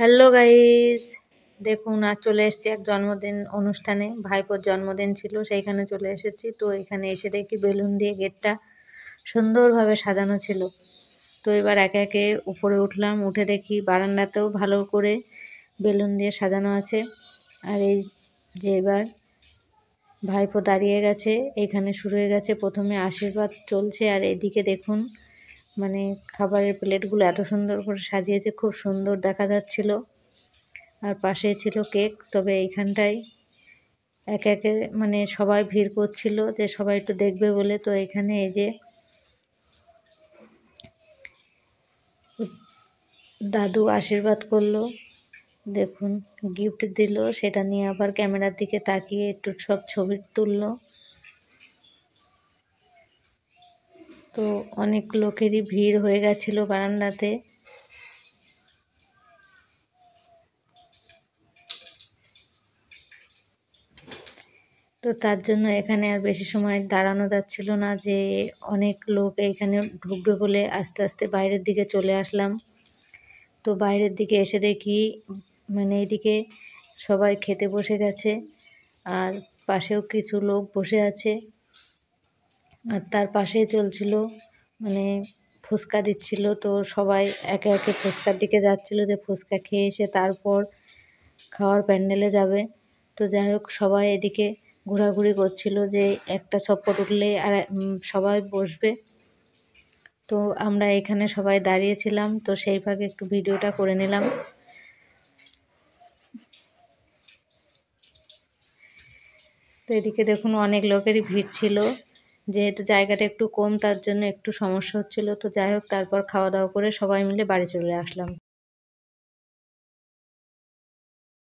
Hello guys, দেখুন আজ চলে এসেছি এক জন্মদিন অনুষ্ঠানে। ভাইপোর জন্মদিন ছিল, সেইখানে চলে এসেছি। তো এখানে এসে দেখি বেলুন দিয়ে গেটটা সুন্দরভাবে সাজানো ছিল। তো এবার একে একে উপরে উঠলাম, উঠে দেখি বারান্দাতেও ভালো করে বেলুন দিয়ে সাজানো আছে। আর এই যে এবার ভাইপো দাঁড়িয়ে গেছে, এখানে শুরু হয়ে গেছে প্রথমে আশীর্বাদ চলছে। আর এদিকে দেখুন মানে খাবারের প্লেটগুলো এত সুন্দর করে সাজিয়েছে, খুব সুন্দর দেখা যাচ্ছিল। আর পাশেই ছিল কেক। তবে এইখানটায় একে একে মানে সবাই ভিড় করছিল যে সবাই একটু দেখবে বলে। তো এখানে এই যে দাদু আশীর্বাদ করলো, দেখুন গিফট দিল, সেটা নিয়ে আবার ক্যামেরার দিকে তাকিয়ে একটু সব ছবি তুললো। তো অনেক লোকেরই ভিড় হয়ে গেছিল বারান্দাতে। তো তার জন্য এখানে আর বেশি সময় দাঁড়ানো যাচ্ছিল না, যে অনেক লোক এইখানে ঢুকবে বলে আস্তে আস্তে বাইরের দিকে চলে আসলাম। তো বাইরের দিকে এসে দেখি মানে এইদিকে সবাই খেতে বসে গেছে, আর পাশেও কিছু লোক বসে আছে। আর তার পাশেই চলছিল মানে ফুচকা দিচ্ছিল। তো সবাই একে একে ফুচকার দিকে যাচ্ছিল যে ফুচকা খেয়ে এসে তারপর খাওয়ার প্যান্ডেলে যাবে। তো যাই হোক সবাই এদিকে ঘোরাঘুরি করছিল যে একটা চপ্পট উঠলে আর সবাই বসবে। তো আমরা এখানে সবাই দাঁড়িয়েছিলাম, তো সেই ভাগে একটু ভিডিওটা করে নিলাম। তো এদিকে দেখুন অনেক লোকেরই ভিড় ছিল, যেহেতু জায়গাটা একটু কম তার জন্য একটু সমস্যা হচ্ছিল। তো যাই হোক তারপর খাওয়া দাওয়া করে সবাই মিলে বাড়ি চলে আসলাম।